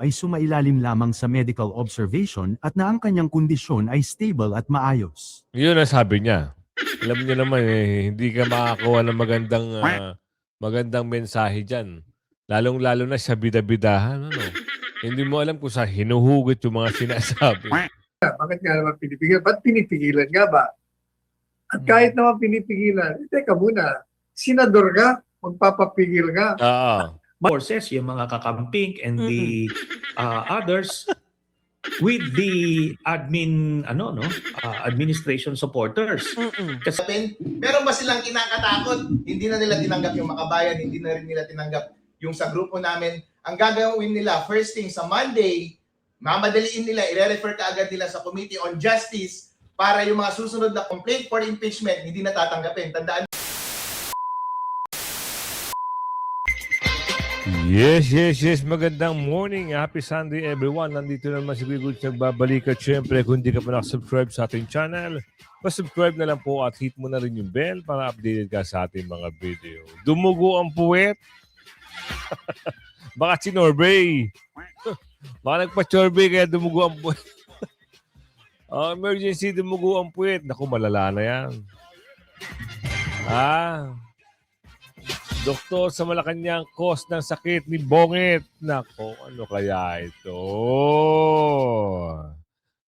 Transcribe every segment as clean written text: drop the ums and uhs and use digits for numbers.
ay sumailalim lamang sa medical observation at na ang kanyang kondisyon ay stable at maayos. Yun ang sabi niya. Alam niyo naman hindi ka makakuha ng magandang mensahe dyan. Lalong-lalo na sa bida-bidahan. Ano? Hindi mo alam kung sa hinuhugot yung mga sinasabi. Bakit nga naman pinipigilan? Ba't pinipigilan nga ba? At kahit naman pinipigilan, teka muna, senador ka, magpapapigil ka. Forces, yung mga kakamping and the others with the administration supporters. Kasi meron ba silang kinakatakot? Hindi na nila tinanggap yung Makabayan, hindi na rin nila tinanggap yung sa grupo namin. Ang gagawin nila, first thing sa Monday, mamadaliin nila, i-refer ka agad nila sa Committee on Justice para yung mga susunod na complaint for impeachment hindi na tatanggapin. Tandaan. Yes. Magandang morning. Happy Sunday, everyone. Nandito naman si Bigud nagbabalik. At syempre, kung hindi ka pa nakasubscribe sa ating channel, pasubscribe na lang po at hit mo na rin yung bell para updated ka sa ating mga video. Dumugo ang puwet. Baka si Norbay. Baka nagpa-chorbay kaya dumugo ang puwet. Emergency, dumugo ang puwet. Naku, malala na yan. Doktor sa Malacanang, cause ng sakit ni Bongit. Nako, ano kaya ito?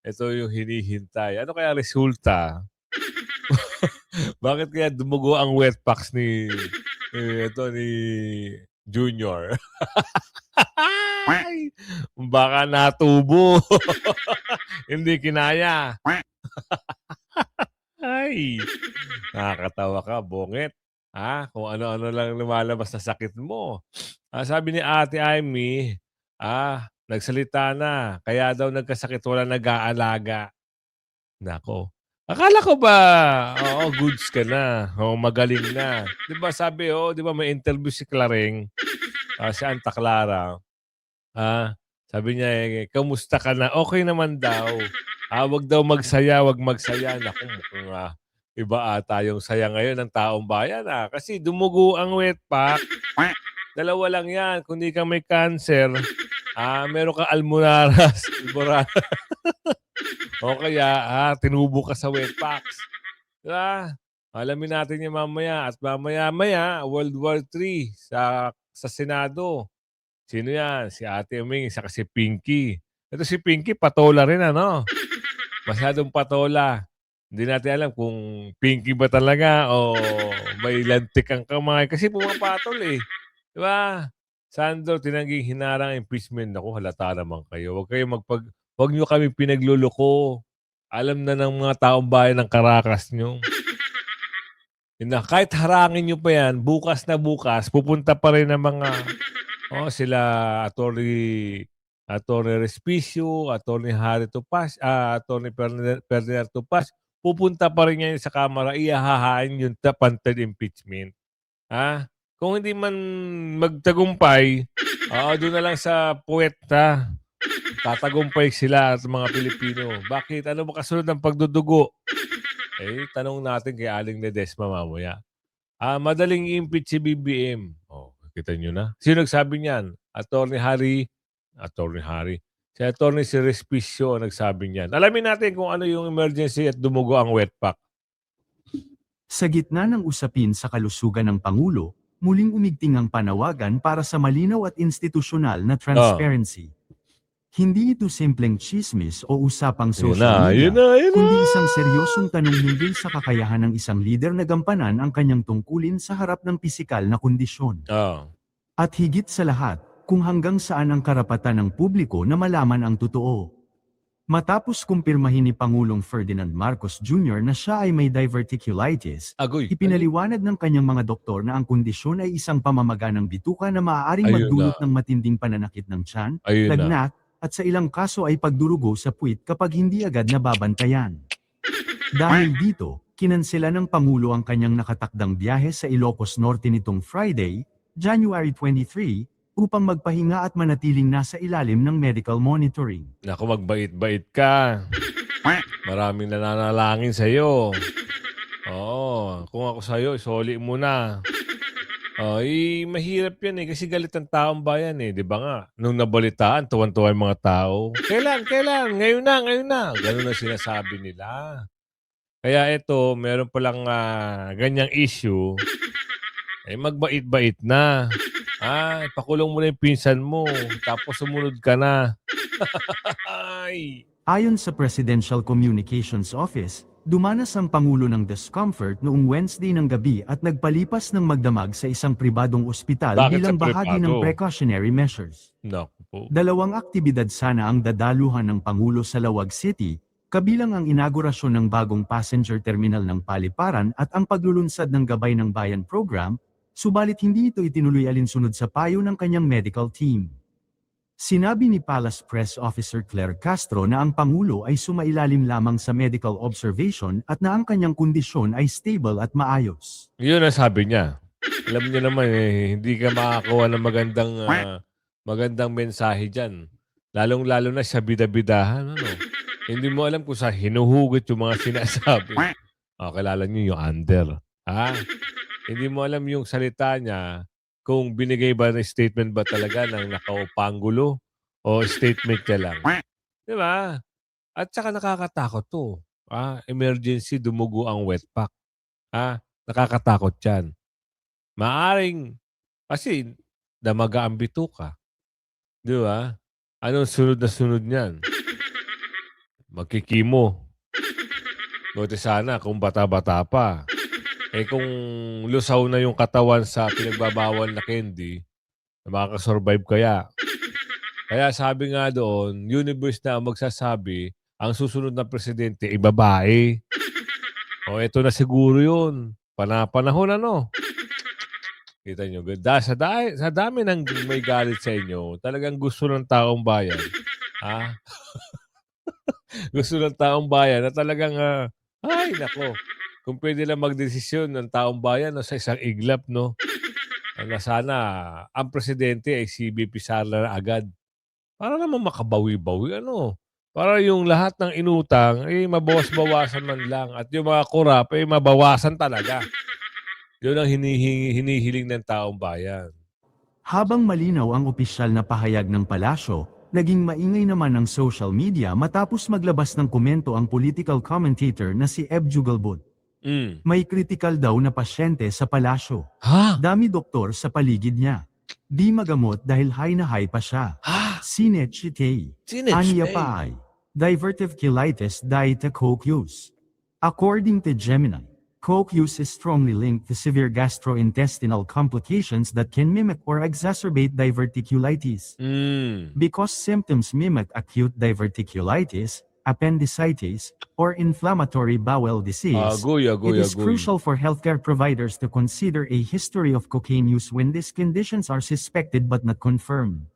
Ito yung hinihintay. Ano kaya resulta? Bakit kaya dumugo ang wet packs ni Junior? Baka natubo. Hindi kinaya. Ay, nakakatawa ka, Bongit. Kung ano-ano lang lumalabas na sakit mo. Sabi ni Ate Amy, nagsalita na. Kaya daw nagkasakit, wala nag-aalaga. Nako. Akala ko ba, goods ka na. Magaling na. Di ba sabi, di ba may interview si Clareng, si Anta Clara. Sabi niya, kamusta ka na? Okay naman daw. Wag daw magsaya, wag magsaya. Naku, mukhang iba ata yung saya ngayon ng taong bayan. Kasi dumugo ang wet pack. Dalawa lang yan. Kung di ka may cancer, meron ka almonaras. O kaya, tinubo ka sa wet packs. Diba? Alamin natin yung mamaya. At mamaya, World War III sa Senado. Sino yan? Si Ate Ming, saka si Pinky. Ito si Pinky, patola rin, ano? Masyadong patola. Hindi natin alam kung Pinky ba talaga o may lantik ang kamay. Kasi pumapatol eh. Diba? Sandro, tinangging hinarang impeachment. Naku, halata naman kayo. Huwag nyo kami pinagluloko. Alam na ng mga taong bayan ng Caracas nyo. Kahit harangin nyo pa yan, bukas na bukas, pupunta pa rin ng mga sila Atty. Respicio, Atty. Harry Topas, Atty. Ferdinand Topas, pupunta pa rin yan sa Kamara, ihahain yung tapanted impeachment. Kung hindi man magtagumpay, doon na lang sa puweta. Tatagumpay sila at mga Pilipino. Bakit? Ano ba kasunod ng pagdudugo? Tanong natin kay Aling Ledesma mamaya. Madaling i-impeach si BBM. Kita nyo na. Sino nagsabi niyan? Atty. Harry. Si Respicio nagsabi niyan. Alamin natin kung ano yung emergency at dumugo ang wet pack. Sa gitna ng usapin sa kalusugan ng Pangulo, muling umigting ang panawagan para sa malinaw at institusyonal na transparency. Hindi ito simpleng chismis o usapang social media, kundi isang seryosong tanong hinggil sa kakayahan ng isang lider na gampanan ang kanyang tungkulin sa harap ng pisikal na kondisyon. At higit sa lahat, kung hanggang saan ang karapatan ng publiko na malaman ang totoo. Matapos kumpirmahin ni Pangulong Ferdinand Marcos Jr. na siya ay may diverticulitis, ipinaliwanag ng kanyang mga doktor na ang kondisyon ay isang pamamaga ng bituka na maaaring magdulot ng matinding pananakit ng tiyan, lagnat, at sa ilang kaso ay pagdurugo sa puwit kapag hindi agad nababantayan. Dahil dito, kinansela ng Pangulo ang kanyang nakatakdang biyahe sa Ilocos Norte nitong Friday, January 23, upang magpahinga at manatiling nasa ilalim ng medical monitoring. Naku, magbait-bait ka. Maraming nananalangin sa'yo. Kung ako sa'yo, isoli mo na. Mahirap yan kasi galit ang taong bayan di ba nga? Nung nabalitaan, tuwan-tuwa yung mga tao. Kailan? Ngayon na. Ganun ang sinasabi nila. Kaya ito, meron palang ganyang issue, magbait-bait na. Pakulong mo na yung pinsan mo, tapos sumunod ka na. Ay. Ayon sa Presidential Communications Office, dumanas ang Pangulo ng discomfort noong Wednesday ng gabi at nagpalipas ng magdamag sa isang pribadong ospital Bakit bilang sa bahagi pribado? ng precautionary measures. Naku po. Dalawang aktibidad sana ang dadaluhan ng Pangulo sa Lawag City, kabilang ang inaugurasyon ng bagong passenger terminal ng Paliparan at ang paglulunsad ng Gabay ng Bayan program, subalit hindi ito itinuloy alinsunod sa payo ng kanyang medical team. Sinabi ni Palace Press Officer Claire Castro na ang Pangulo ay sumailalim lamang sa medical observation at na ang kanyang kondisyon ay stable at maayos. Yun ang sabi niya. Alam niyo naman hindi ka makakakuha ng magandang mensahe dyan. Lalong-lalo na sa bida-bidahan. Hindi mo alam kung saan hinuhugot yung mga sinasabi. Kilala niyo yung under. Hindi mo alam yung salita niya kung binigay ba ng statement ba talaga ng nakaupangulo o statement niya lang. Di ba? At saka nakakatakot to. Emergency, dumugo ang wet pack. Nakakatakot yan. Maaring, kasi damaga ang bituka. Di ba? Anong sunod na sunod niyan? Magkikimo. Buti sana kung bata-bata pa. Kung lusaw na yung katawan sa pinagbabawal na candy, makakasurvive kaya. Kaya sabi nga doon, universe na ang magsasabi, ang susunod na presidente ay babae. Ito na siguro yun. Panahon Kita nyo, sa dami ng may galit sa inyo, talagang gusto ng taong bayan. Gusto ng taong bayan na talagang, ay nako, kung pwede lang magdesisyon ng taong bayan sa isang iglap, na sana ang presidente ay si BP Sara agad. Para naman makabawi-bawi, Para yung lahat ng inutang ay mabawas-bawasan man lang at yung mga kurap ay mabawasan talaga. Yun ang hinihiling ng taong bayan. Habang malinaw ang opisyal na pahayag ng palasyo, naging maingay naman ang social media matapos maglabas ng komento ang political commentator na si Eb Jugalbot. May kritikal daw na pasyente sa palasyo. Dami doktor sa paligid niya. Di magamot dahil high na high pa siya. Sinechite. Anya pa ay. Diverticulitis dahil coke use. According to Gemini, coke use is strongly linked to severe gastrointestinal complications that can mimic or exacerbate diverticulitis. Because symptoms mimic acute diverticulitis, appendicitis, or inflammatory bowel disease, it is crucial for healthcare providers to consider a history of cocaine use when these conditions are suspected but not confirmed.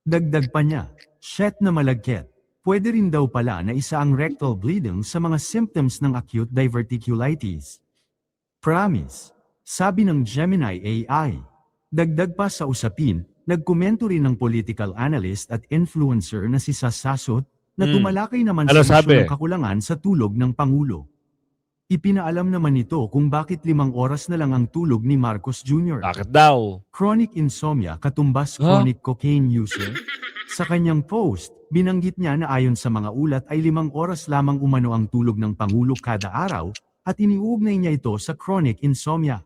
Dagdag pa niya, shit na malagkit. Pwede rin daw pala na isa ang rectal bleeding sa mga symptoms ng acute diverticulitis. Promise, sabi ng Gemini AI. Dagdag pa sa usapin, nagkomento rin ng political analyst at influencer na si Sasasot, na tumalakay naman sa isyu ng kakulangan sa tulog ng Pangulo. Ipinaalam naman nito kung bakit 5 oras na lang ang tulog ni Marcos Jr. Bakit daw? Chronic insomnia katumbas chronic cocaine user. Sa kanyang post, binanggit niya na ayon sa mga ulat ay 5 oras lamang umano ang tulog ng Pangulo kada araw, at iniuugnay niya ito sa chronic insomnia.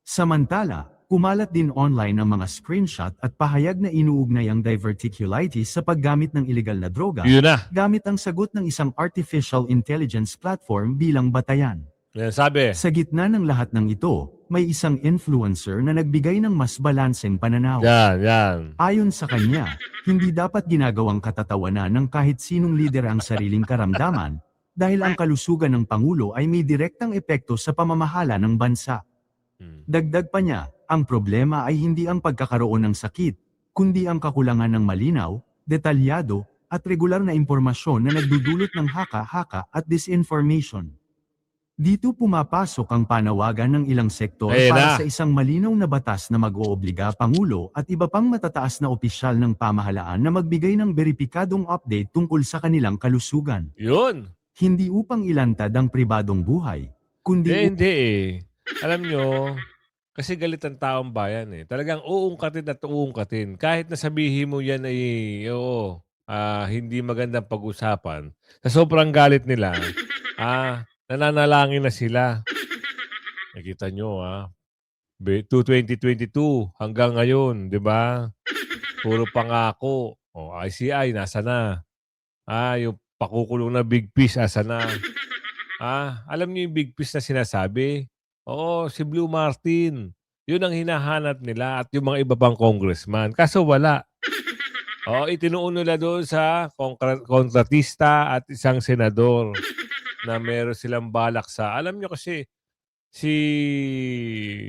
Samantala, kumalat din online ang mga screenshot at pahayag na inuugnay ang diverticulitis sa paggamit ng ilegal na droga, gamit ang sagot ng isang artificial intelligence platform bilang batayan. Yan sabi. Sa gitna ng lahat ng ito, may isang influencer na nagbigay ng mas balanseng pananaw. Yan. Ayon sa kanya, hindi dapat ginagawang katatawanan ng kahit sinong lider ang sariling karamdaman, dahil ang kalusugan ng Pangulo ay may direktang epekto sa pamamahala ng bansa. Dagdag pa niya, ang problema ay hindi ang pagkakaroon ng sakit, kundi ang kakulangan ng malinaw, detalyado, at regular na impormasyon na nagdudulot ng haka-haka at disinformation. Dito pumapasok ang panawagan ng ilang sektor para sa isang malinaw na batas na mag-oobliga Pangulo at iba pang matataas na opisyal ng pamahalaan na magbigay ng beripikadong update tungkol sa kanilang kalusugan. Yun. Hindi upang ilantad ang pribadong buhay, kundi Hindi. Alam nyo, Kasi galit ang taong bayan eh. Talagang uungkatin at uungkatin. Kahit na sabihin mo yan ay, oo, hindi magandang pag-usapan. Sa sobrang galit nila, nananalangin na sila. Nakita nyo 2022 hanggang ngayon, di ba? Puro pangako. ICI, nasa na? Yung pakukulong na big fish, asa na? Alam niyo yung big fish na sinasabi? Oo, si Blue Martin. Yun ang hinahanap nila at yung mga iba pang congressman. Kaso wala. Itinuon nila doon sa kontratista at isang senador na meron silang balak sa... Alam niyo kasi, si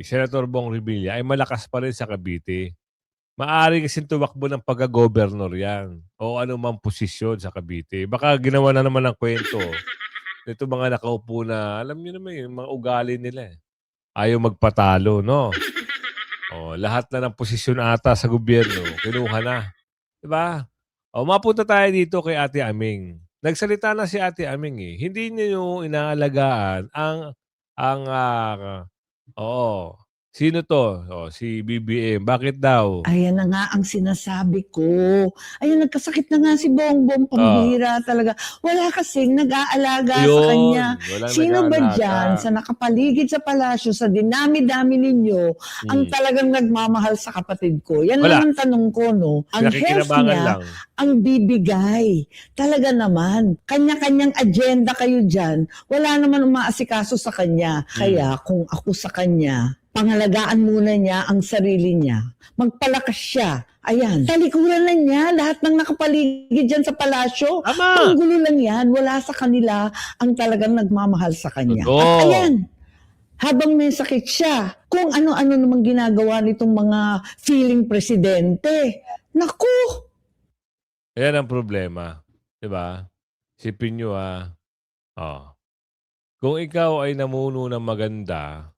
Senator Bong Revilla ay malakas pa rin sa Cavite. Maaari kasing tumakbo ng pagka-governor yan o anumang posisyon sa Cavite. Baka ginawa na naman ng kwento. Ito mga nakaupo na, alam niyo naman yung mga ugali nila eh. Ayaw magpatalo, no? Lahat na ng posisyon ata sa gobyerno, kinuha na. Diba? Mapunta tayo dito kay Ate Aming. Nagsalita na si Ate Aming eh. Hindi niyo inaalagaan sino to? Si BBM. Bakit daw? Ayan na nga ang sinasabi ko. Ayan, nagkasakit na nga si Bongbong, pambihira talaga. Wala kasing nag-aalaga sa kanya. Walang Sino ba nag-aalaga. dyan sa nakapaligid sa palasyo, sa dinami-dami ninyo, ang talagang nagmamahal sa kapatid ko? Yan Wala. lang ang tanong ko, no? Ang health Pinakikinabangan niya, lang. ang bibigay. Talaga naman. Kanya-kanyang agenda kayo dyan. Wala naman umaasikaso sa kanya. Kaya kung ako sa kanya, pangalagaan muna niya ang sarili niya. Magpalakas siya. Ayan. Talikuran na niya lahat ng nakapaligid dyan sa palasyo. Tama! Panggulo lang yan. Wala sa kanila ang talagang nagmamahal sa kanya. Totoo. At ayan, habang may sakit siya, kung ano-ano namang ginagawa nitong mga feeling presidente. Naku! Ayan ang problema. Diba? Sipin nyo kung ikaw ay namuno ng maganda,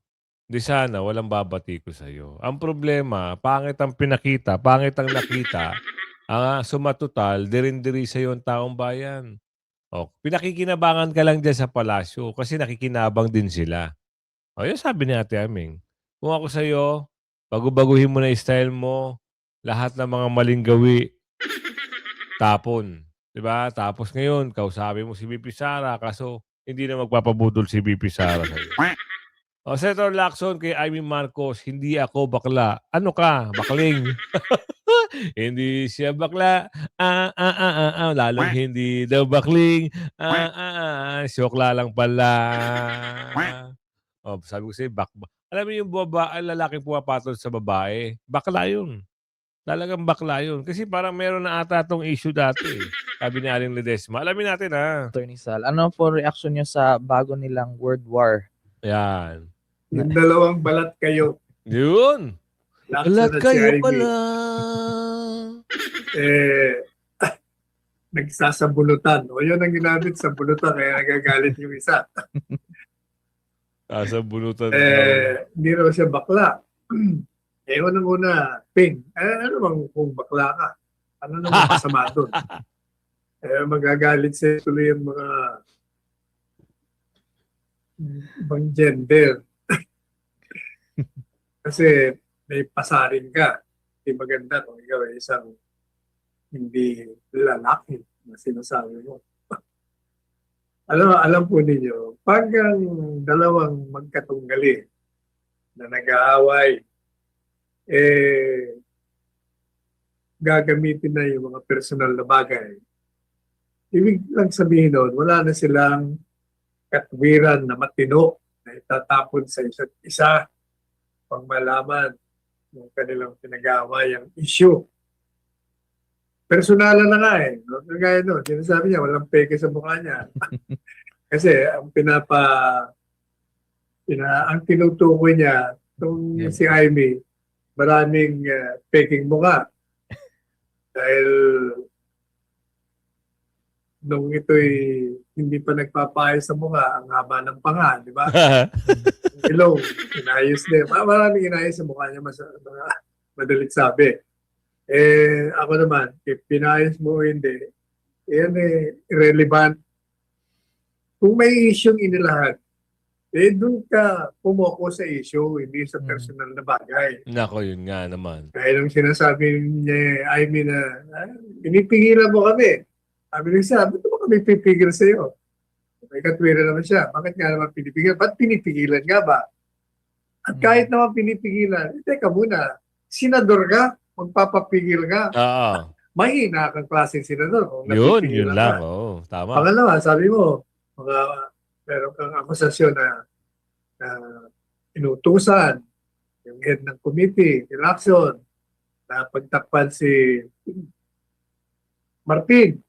di sana walang babati ko sa'yo. Ang problema, pangit ang pinakita, pangit ang nakita, sumatotal, dirin-diri sa'yo ang taong bayan. Pinakikinabangan ka lang dyan sa palasyo kasi nakikinabang din sila. Yun sabi ni Ate Aming. Kung ako sa'yo, bago-baguhin mo na style mo, lahat ng mga maling gawi, tapon. Diba? Tapos ngayon, kausapin mo si BP Sara, kaso hindi na magpapabudol si BP Sara sa'yo. Senator Lacson, kay Amy Marcos, hindi ako bakla. Ano ka? Bakling. Hindi siya bakla. Lalong hindi daw bakling. Syokla lang pala. Sabi ko sa'yo, alam mo yung lalaking pumapatol sa babae, bakla yun. Talagang bakla yun. Kasi parang meron na ata itong issue dati. Sabi ni Aling Ledesma. Alamin natin Attorney Sal, ano po reaction niyo sa bago nilang word war? Yan. Yung dalawang balat kayo. Yun. Lacson Balat at si kayo Ivy, pala. nagsasabulutan. O yun ang ginamit sa bulutan, kaya nagagalit yung isa. Sa bunutan. Hindi raw siya bakla. Unang-una, Ping, ano bang kung bakla ka? Ano naman masama doon? Magagalit siya tuloy yung mga ibang gender. Kasi may pasarin ka. Hindi maganda kung ikaw ay isang hindi lalaki na sinasabi mo. Alam po ninyo, pag ang dalawang magkatunggali na nag-aaway, gagamitin na yung mga personal na bagay. Ibig lang sabihin doon, wala na silang katwiran na matino na itatapon sa isa't isa pang malaman ng kanilang pinag-aaway ang issue. Personalan na nga no? Kagaya doon, sinasabi niya, walang peke sa mukha niya. Kasi ang ang tinutukoy niya, itong si Amy, maraming peking mukha. Dahil nung ito'y hindi pa nagpapayos sa mukha, ang haba ng panga, di ba? Ilong, inayos din. Maraming inayos sa mukha niya, madalit sabi. Ako naman, if pinayos mo o hindi, yan irrelevant. Kung may isyong inilahad doon ka pumoko sa issue, hindi sa personal na bagay. Nako, yun nga naman. Kaya nung sinasabi niya, I mean, pinipigilan mo kami. Sabi niya, ba't mo kami pipigil sa'yo? May katwira naman siya. Bakit nga naman pinipigilan? Ba't pinipigilan nga ba? At kahit naman pinipigilan, teka muna, senador ka, magpapapigil ka. Oo. Mahina kang klaseng senador. Kung Yun napipigilan lang. ka. Oo, tama. Pangalawa, sabi mo, meron kang akusasyon na inutusan yung head ng committee, election, na pagtakpan si Martin.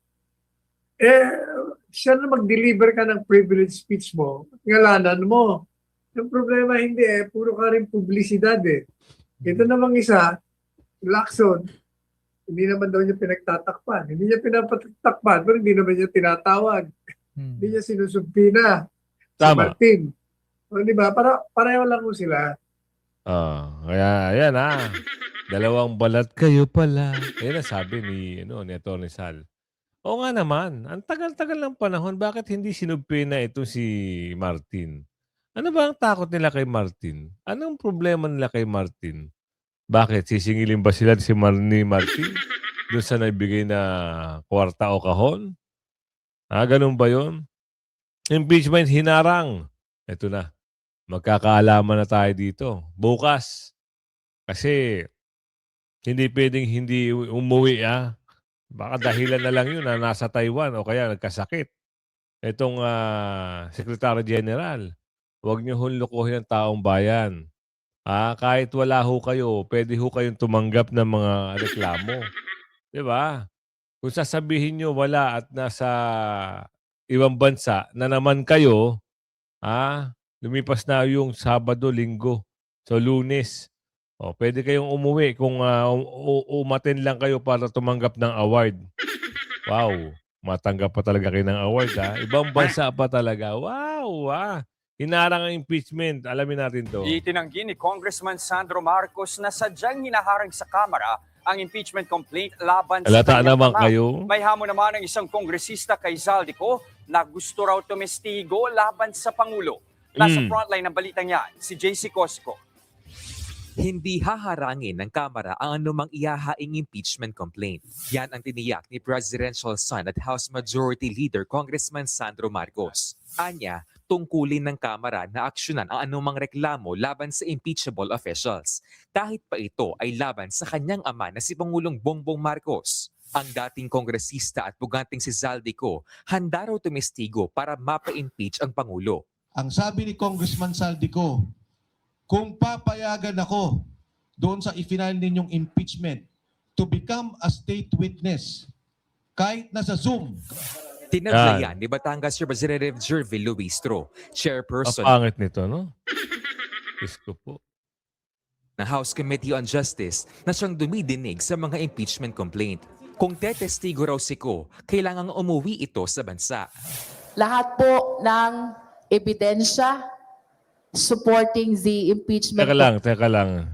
Siya na mag-deliver ka ng privilege speech mo, ngalanan mo. Yung problema hindi puro ka rin publisidad Ito namang isa, election, hindi naman daw niya pinagtatakpan. Hindi niya pinapatakpan, pero hindi naman niya tinatawag. Hindi niya sinusumpina si Tama. Martin. O, di ba? Pareho lang mo sila. Kaya, ayan dalawang balat kayo pala. Ayan ang sabi ni Atty. Sal. Oo nga naman, ang tagal-tagal ng panahon, bakit hindi sinubpina ito si Martin? Ano ba ang takot nila kay Martin? Anong problema nila kay Martin? Bakit? Sisingilin ba sila ni Martin? Doon sa nagbigay na kwarta o kahon? Ganun ba yun? Impeachment hinarang. Ito na. Magkakaalaman na tayo dito. Bukas. Kasi hindi pwedeng hindi umuwi Baka dahilan na lang yun na nasa Taiwan o kaya nagkasakit. Itong Secretary General. Huwag niyo hunlukuhin ang taong bayan. Kahit wala ho kayo, pwede ho kayong tumanggap ng mga reklamo. Di ba? Kung sasabihin nyo wala at nasa ibang bansa na naman kayo, lumipas na yung Sabado, Linggo. So, Lunes. Pwede kayong umuwi kung umaten lang kayo para tumanggap ng award. Wow. Matanggap pa talaga kayo ng award, Ibang bansa pa talaga. Wow, Hinarang ang impeachment. Alamin natin to. Itinanggi ni Congressman Sandro Marcos na sadyang hinaharang sa Kamara ang impeachment complaint laban sa Halata kanyang naman ama. kayo. May hamon naman ang isang kongresista kay Zaldico na gusto raw tumestigo laban sa Pangulo. Nasa frontline ng balitang yan, si JC Cosco. Hindi haharangin ng Kamara ang anumang ihahaing impeachment complaint. Yan ang tiniyak ni Presidential Son at House Majority Leader Congressman Sandro Marcos. Anya, tungkulin ng Kamara na aksyonan ang anumang reklamo laban sa impeachable officials. Kahit pa ito ay laban sa kanyang ama na si Pangulong Bongbong Marcos. Ang dating kongresista at buganting si Zaldico, handa raw tumestigo para mapa-impeach ang Pangulo. Ang sabi ni Congressman Zaldico, kung papayagan ako doon sa i-final ninyong impeachment to become a state witness, kahit nasa Zoom. Tinaglayan ni Batangas Representative Jervil Luistro, chairperson Pangit nito, no? Diyos ko po. ng House Committee on Justice na siyang dumidinig sa mga impeachment complaint. Kung tetestigo raw si Ko, kailangang umuwi ito sa bansa. Lahat po ng ebidensya supporting the impeachment. Teka lang.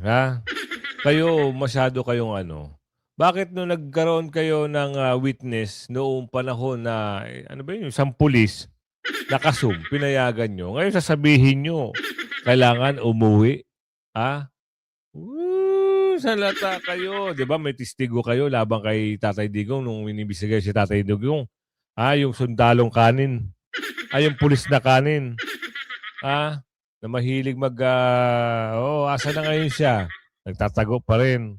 Kayo, masyado kayong Bakit nung nagkaroon kayo ng witness noong panahon na, yung isang pulis, nakasum, pinayagan nyo. Ngayon sasabihin nyo, kailangan umuwi. Salata kayo. Di ba may testigo kayo labang kay Tatay Digong nung inibisigay si Tatay Digong. Yung sundalong kanin. Yung pulis na kanin. Na mahilig asa na ngayon siya? Nagtatago pa rin.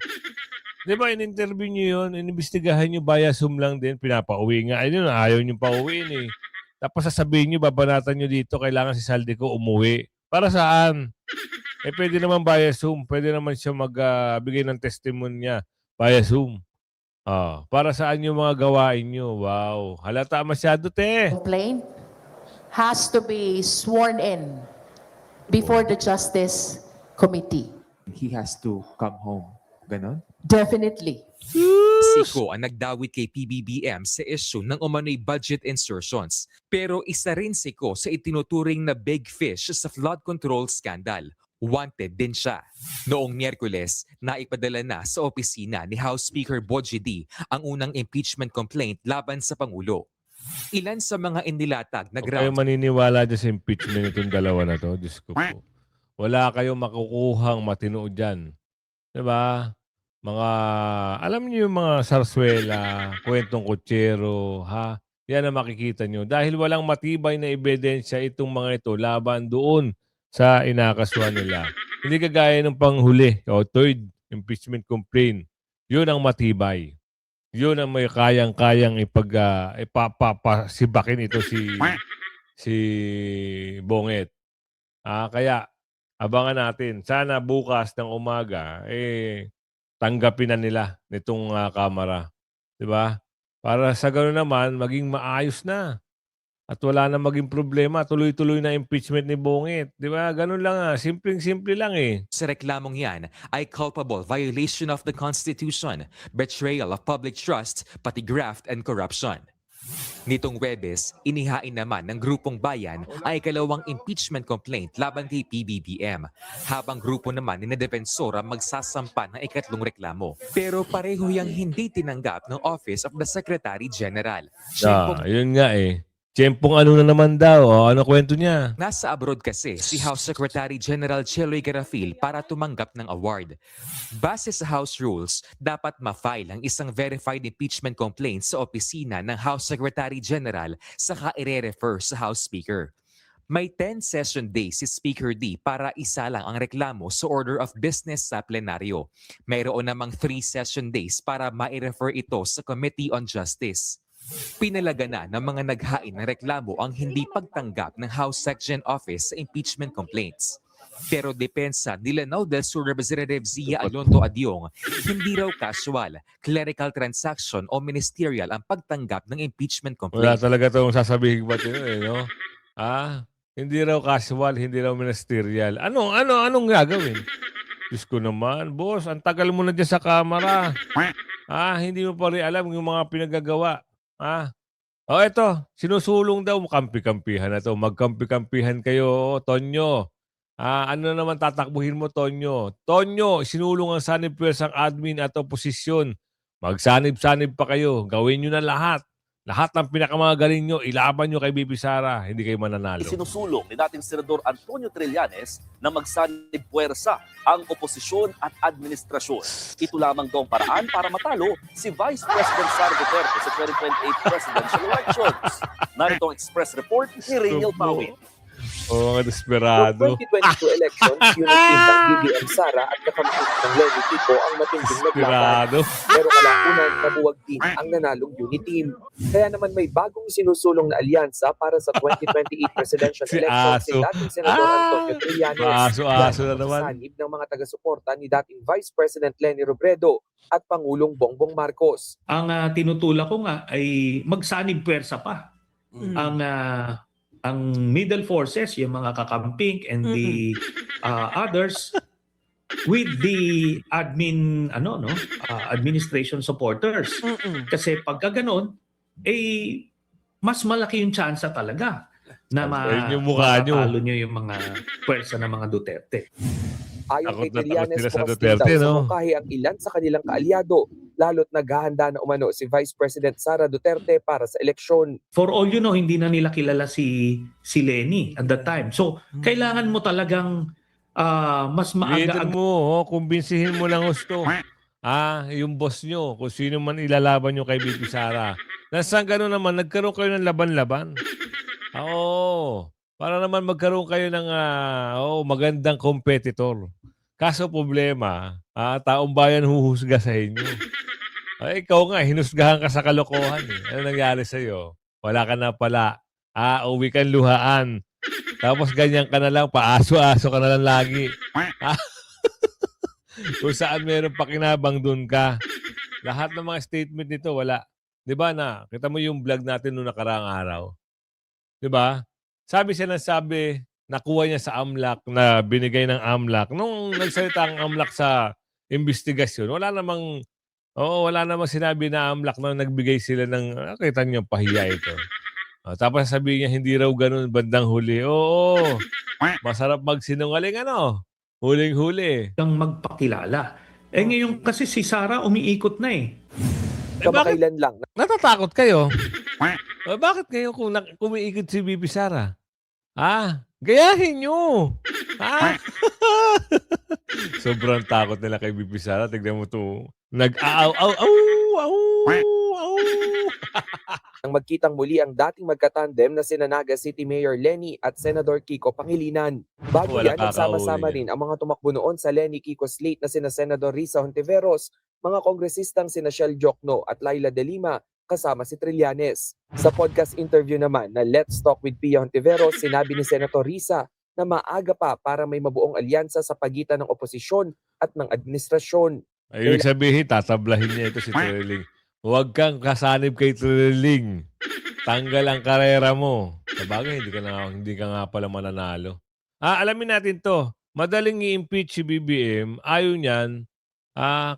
Di ba, in-interview nyo yun, inimbestigahan nyo, biasum lang din, pinapauwi nga. Ayaw nyo pauwiin Tapos sasabihin nyo, babanatan nyo dito, kailangan si Zaldico umuwi. Para saan? Pwede naman biasum, pwede naman siya magbigay ng testimonya, biasum. Para saan yung mga gawain nyo? Wow, halata masyado, te. Complaint has to be sworn in before the Justice Committee. He has to come home. Ganon? Definitely. Si Ko ang nagdawit kay PBBM sa issue ng umano'y budget insertions. Pero isa rin si Ko sa itinuturing na big fish sa flood control scandal. Wanted din siya. Noong Miyerkules, naipadala na sa opisina ni House Speaker Boji D ang unang impeachment complaint laban sa Pangulo. Ilan sa mga inilatag na Huwag kayo grounds maniniwala dyan sa impeachment itong dalawa na to. Diyos ko po. Wala kayong makukuhang matino dyan. Diba? Mga, alam niyo yung mga sarswela, kwentong kutsero, ha? Yan ang makikita nyo. Dahil walang matibay na ebidensya itong mga ito laban doon sa inakaswa nila. Hindi kagaya ng panghuli o third impeachment complaint. Yun ang matibay. Yun ang may kayang-kayang ipapasibakin ito si Bonget. Kaya abangan natin. Sana bukas ng umaga tanggapin na nila nitong Kamara. 'Di ba? Para sa gano'n naman maging maayos na. At wala na maging problema, tuloy-tuloy na impeachment ni Bonget. 'Di ba? Gano'n lang simpleng-simple lang sa reklamong yan ay culpable violation of the Constitution, betrayal of public trust, pati graft and corruption. Nitong Webes, inihain naman ng Grupong Bayan ay ikalawang impeachment complaint laban kay PBBM, habang grupo naman ni na Defensora magsasampa ng ikatlong reklamo. Pero pareho yang hindi tinanggap ng Office of the Secretary General. Yun nga Tiyempong ano na naman daw. Ano kwento niya? Nasa abroad kasi si House Secretary General Cheloy Garafil para tumanggap ng award. Base sa House rules, dapat ma-file ang isang verified impeachment complaint sa opisina ng House Secretary General saka ire-refer sa House Speaker. May 10 session days si Speaker D para isalang ang reklamo sa order of business sa plenaryo. Mayroon namang 3 session days para ma-refer ito sa Committee on Justice. Pinalaga na ng mga naghain ng reklamo ang hindi pagtanggap ng House Section Office sa impeachment complaints. Pero depensa nila del Sur Representative Zia Alonto Adyong, hindi raw casual, clerical transaction o ministerial ang pagtanggap ng impeachment Wala complaint. talaga itong sasabihin ba no? Hindi raw casual, hindi raw ministerial. Anong gagawin? Diyos ko naman, boss, ang tagal mo na dyan sa Kamara. Hindi mo pa rin alam yung mga pinagagawa. Eto, sinusulong daw, kampi-kampihan na to. Magkampi-kampihan kayo, Tonyo. Ano naman tatakbuhin mo, Tonyo? Tonyo, sinulong ang sanib pwersang admin at oposisyon. Magsanib-sanib pa kayo. Gawin nyo na lahat. Lahat ng pinakamagaling nyo, ilaban nyo kay Bibi Sara. Hindi kayo mananalo. Isinusulong ni dating Senador Antonio Trillanes na magsanib puwersa ang oposisyon at administrasyon. Ito lamang daw ang paraan para matalo si Vice President Sara Duterte sa 2028 presidential elections. Narito ang express report ni Reniel Pawin. Mga desperado. Noong 2022 elections, unit team ng BBM Sara at kakampi ng Lenny Pico ang matinding naglaban. Desperado. Pero kalakunan, nabuwag din ang nanalong unit team. Kaya naman may bagong sinusulong na alyansa para sa 2028 presidential Si elections si Aso. dating Senador Antonio Trillanes. Aso na naman. Sanib ng mga taga-suporta ni dating Vice President Leni Robredo at Pangulong Bongbong Marcos. Ang tinutulak ko nga ay magsanib pwersa pa. Ang middle forces, yung mga kakamping and the others with the administration supporters. Kasi pagka ganun, mas malaki yung tsansa talaga na Ayun yung mukha nyo. matalo nyo yung mga pwersa ng mga Duterte. Ayon kay Takot na takot Trillanes, sila sa bukas din Duterte, daw sa no? mungkahi ang ilan sa kanilang kaalyado, lalo't naghahanda na umano si Vice President Sara Duterte para sa eleksyon. For all you know, hindi na nila kilala si Leni at that time. So, kailangan mo talagang mas maaga. Leader mo, kumbinsihin mo lang gusto. Yung boss nyo, kung sino man ilalaban nyo kay Bibi Sara. Nasaan gano'n naman, nagkaroon kayo ng laban-laban. Para naman magkaroon kayo ng magandang competitor. Kaso problema, taong bayan huhusga sa inyo. Ikaw nga, hinusgahan ka sa kalokohan. Ano nangyari sa'yo? Wala ka na pala. Uwi kang luhaan. Tapos ganyan ka na lang, paaso-aso ka na lang lagi. Kung saan meron pakinabang dun ka. Lahat ng mga statement nito, wala. Di ba kita mo yung vlog natin noong nakaraang araw. Di ba? Sabi, nakuha niya sa AMLAC na binigay ng AMLAC. Nung nagsalita ang AMLAC sa investigasyon, wala namang sinabi na AMLAC na nagbigay sila ng, kita niyo, pahiya ito. Tapos sabihin niya, hindi raw ganun bandang huli. Masarap magsinungaling, huling-huli. Kang magpakilala. Ngayon kasi si Sara umiikot na Kamakailan lang Natatakot kayo? Bakit ngayon kung kumiikot si BP Sara? Gayahin nyo! Sobrang takot nila kay BP Sara. Tignan mo to. Nang magkitang muli ang dating magkatandem na sina Naga City Mayor Lenny at Senador Kiko Pangilinan. Bago Walang yan, nagsama-sama kakauwi rin ang mga tumakbo noon sa Lenny Kiko slate na sina Senador Risa Hontiveros, mga kongresistang sina Shell Jokno at Laila De Lima, kasama si Trillanes. Sa podcast interview naman na Let's Talk with Pia Hontiveros, sinabi ni Senator Risa na maaga pa para may mabuong alyansa sa pagitan ng oposisyon at ng administrasyon. Ibig sabihin, tatablahin niya ito si Trilling. Huwag kang kasanib kay Trilling. Tanggal ang karera mo. Sabagay, hindi ka nga pala mananalo. Alamin natin to. Madaling i-impeach si BBM. Ayaw niyan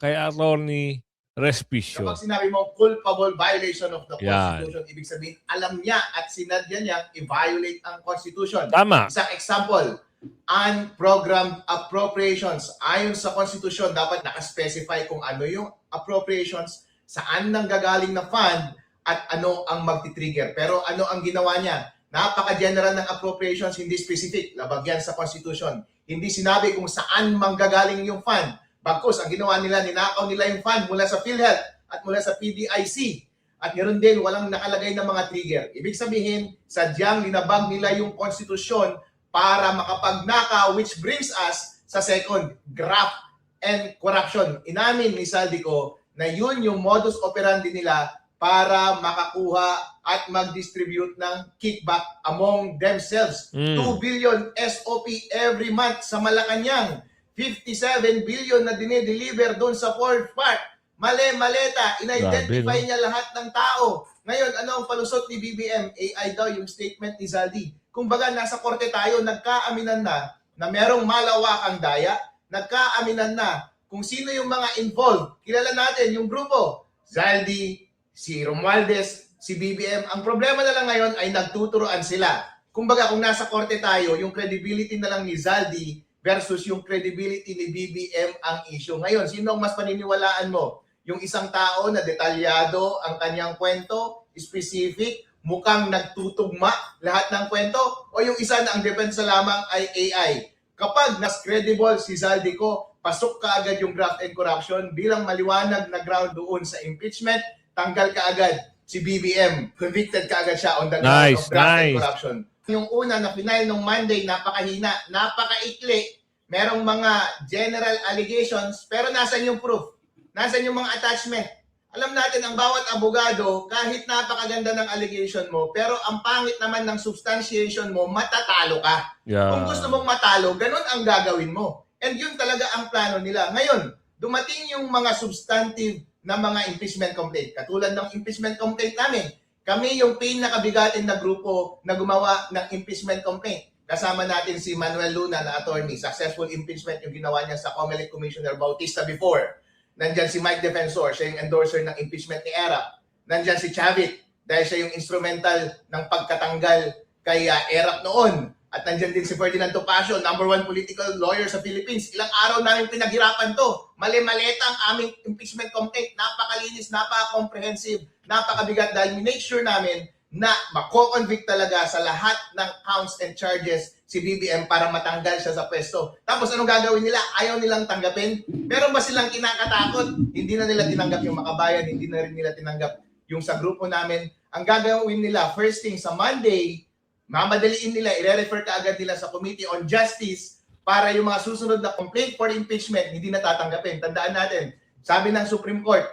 kay Attorney Respicio. Kapag sinabi mo culpable violation of the Constitution, ibig sabihin alam niya at sinadya niya i-violate ang Constitution. Tama. Isang example, unprogrammed appropriations. Ayon sa Constitution, dapat nakaspecify kung ano yung appropriations, saan nanggagaling na fund, at ano ang magti-trigger. Pero ano ang ginawa niya? Napaka-general ng appropriations, hindi specific. Labag yan sa Constitution. Hindi sinabi kung saan manggagaling yung fund. Bagkus, ang ginawa nila, ninakaw nila yung fund mula sa PhilHealth at mula sa PDIC. At ganoon din, walang nakalagay na mga trigger. Ibig sabihin, sadyang linabag nila yung Constitution para makapagnakaw, which brings us sa second, graft and corruption. Inamin ni Saldico na yun yung modus operandi nila para makakuha at mag-distribute ng kickback among themselves. 2 billion SOP every month sa Malacanang. 57 billion na dinideliver doon sa fourth part. Mali-maleta, in-identify niya lahat ng tao. Ngayon, ano ang palusot ni BBM? AI daw yung statement ni Zaldi. Kung baga, nasa korte tayo, nagkaaminan na merong malawakang daya, nagkaaminan na kung sino yung mga involved. Kilala natin yung grupo. Zaldi, si Romualdez, si BBM. Ang problema na lang ngayon ay nagtuturoan sila. Kumbaga, kung nasa korte tayo, yung credibility na lang ni Zaldi versus yung credibility ni BBM ang issue. Ngayon, sino ang mas paniniwalaan mo? Yung isang tao na detalyado ang kanyang kwento, specific, mukhang nagtutugma lahat ng kwento, o yung isa na ang depensa lamang ay AI? Kapag nas credible si Zaldico, pasok ka agad yung graft and corruption bilang maliwanag na ground doon sa impeachment, tanggal ka agad si BBM. Convicted ka agad siya on the ground of graft and corruption. Yung una na final nung Monday, napakahina, napakaikli. Merong mga general allegations, pero nasan yung proof? Nasan yung mga attachment? Alam natin, ang bawat abogado, kahit napakaganda ng allegation mo, pero ang pangit naman ng substantiation mo, matatalo ka. Yeah. Kung gusto mong matalo, ganun ang gagawin mo. And yun talaga ang plano nila. Ngayon, dumating yung mga substantive na mga impeachment complaint. Katulad ng impeachment complaint namin. Kami yung pinakabigatin na grupo na gumawa ng impeachment complaint. Kasama natin si Manuel Luna na attorney. Successful impeachment yung ginawa niya sa COMELEC Commissioner Bautista before. Nandyan si Mike Defensor, siya yung endorser ng impeachment ni ERAP. Nandyan si Chavit, dahil siya yung instrumental ng pagkatanggal kay ERAP noon. At nandyan din si Ferdinand Topacio, #1 political lawyer sa Philippines. Ilang araw namin pinaghirapan to. Mali-maleta ang aming impeachment complaint. Napakalinis, napaka-comprehensive, napakabigat dahil make sure namin na mako-convict talaga sa lahat ng counts and charges si BBM para matanggal siya sa pwesto. Tapos anong gagawin nila? Ayaw nilang tanggapin. Meron ba silang kinakatakot? Hindi na nila tinanggap yung Makabayan, hindi na rin nila tinanggap yung sa grupo namin. Ang gagawin nila, first thing sa Monday, mamadaliin nila, i-refer ka agad nila sa Committee on Justice para yung mga susunod na complaint for impeachment hindi na tatanggapin. Tandaan natin, sabi ng Supreme Court,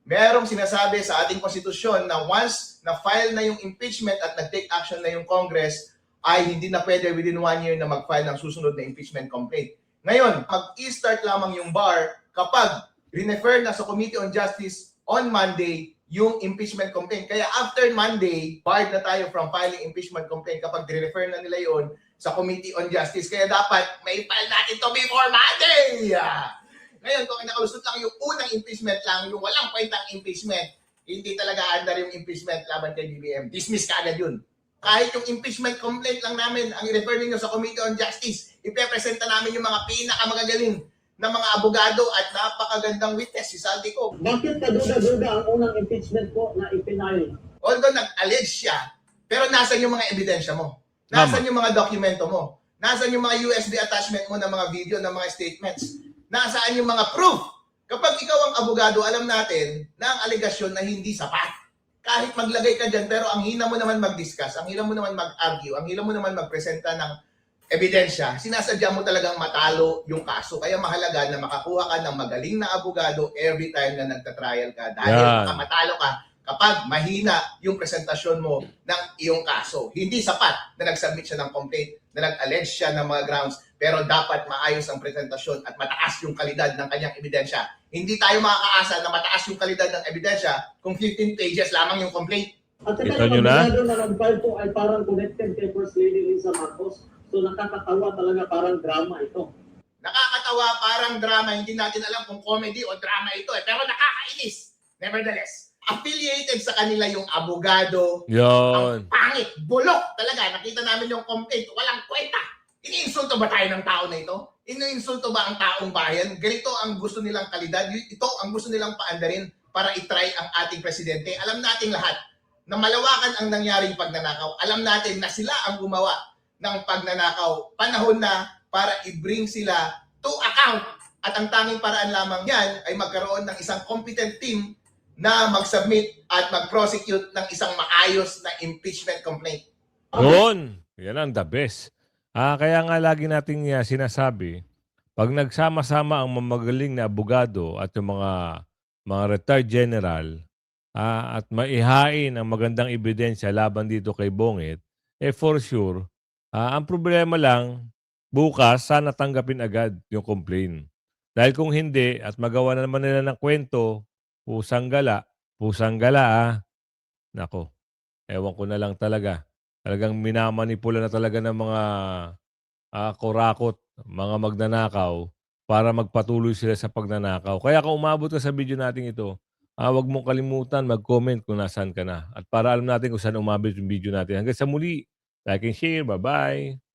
merong sinasabi sa ating konstitusyon na once na-file na yung impeachment at nag-take action na yung Congress, ay hindi na pwede within 1 year na mag-file ng susunod na impeachment complaint. Ngayon, mag-i-start lamang yung bar kapag refer na sa Committee on Justice on Monday yung impeachment complaint. Kaya after Monday, barred na tayo from filing impeachment complaint kapag refer na nila yon sa Committee on Justice. Kaya dapat may file natin to before Monday! Ngayon, kung nakalusot lang yung unang impeachment lang, yung walang kwentang impeachment, hindi talaga andar yung impeachment laban kay BBM. Dismiss ka agad yun. Kahit yung impeachment complaint lang namin, ang i-refer ninyo sa Committee on Justice, ipepresenta namin yung mga pinakamagagaling na mga abogado at napakagandang witness, si Saldico. Bakit kaduda-duda ang unang impeachment po na ipinail Although nag-allege siya, pero nasan yung mga ebidensya mo? Nasan yung mga dokumento mo? Nasan yung mga USB attachment mo ng mga video, ng mga statements? Nasaan yung mga proof? Kapag ikaw ang abogado, alam natin na ang alegasyon na hindi sapat. Kahit maglagay ka dyan, pero ang hina mo naman mag-discuss, ang hina mo naman mag-argue, ang hina mo naman magpresenta ng ebidensya, sinasadya mo talagang matalo yung kaso. Kaya mahalaga na makakuha ka ng magaling na abogado every time na nagtatrial ka. Dahil baka matalo ka kapag mahina yung presentasyon mo ng iyong kaso. Hindi sapat na nag-submit siya ng complaint, na nag-allege siya ng mga grounds, pero dapat maayos ang presentasyon at mataas yung kalidad ng kanyang ebidensya. Hindi tayo makakaasa na mataas yung kalidad ng ebidensya kung 15 pages lamang yung complaint. At Ito saka nyo yung na? abogado na nag-file po ay parang connected kay First Lady Lisa Marcos. So nakakatawa talaga, parang drama ito. Nakakatawa, parang drama. Hindi natin alam kung comedy o drama ito. Pero nakakainis. Nevertheless, affiliated sa kanila yung abogado. Yon. Ang pangit, bulok talaga. Nakita namin yung complaint. Walang kwenta. Iniinsulto ba tayo ng tao na ito? Iniinsulto ba ang taong bayan? Ganito ang gusto nilang kalidad. Ito ang gusto nilang paandarin para itry ang ating presidente. Alam nating lahat na malawakan ang nangyaring pagnanakaw. Alam natin na sila ang gumawa ng pagnanakaw. Panahon na para i-bring sila to account. At ang tanging paraan lamang yan ay magkaroon ng isang competent team na mag-submit at mag-prosecute ng isang maayos na impeachment complaint. Yun. Yan ang the best. Kaya nga lagi nating sinasabi, pag nagsama-sama ang mamagaling na abogado at yung mga retired general at maihain ang magandang ebidensya laban dito kay Bongit, for sure, ang problema lang, bukas sana tanggapin agad yung complaint. Dahil kung hindi at magawa na naman nila ng kwento, pusang gala nako, ewan ko na lang talaga. Talagang minamanipula na talaga ng mga kurakot, mga magnanakaw para magpatuloy sila sa pagnanakaw. Kaya kung umabot ka sa video natin ito, huwag mong kalimutan mag-comment kung nasaan ka na. At para alam natin kung saan umabot yung video natin. Hanggang sa muli, like and share. Bye-bye!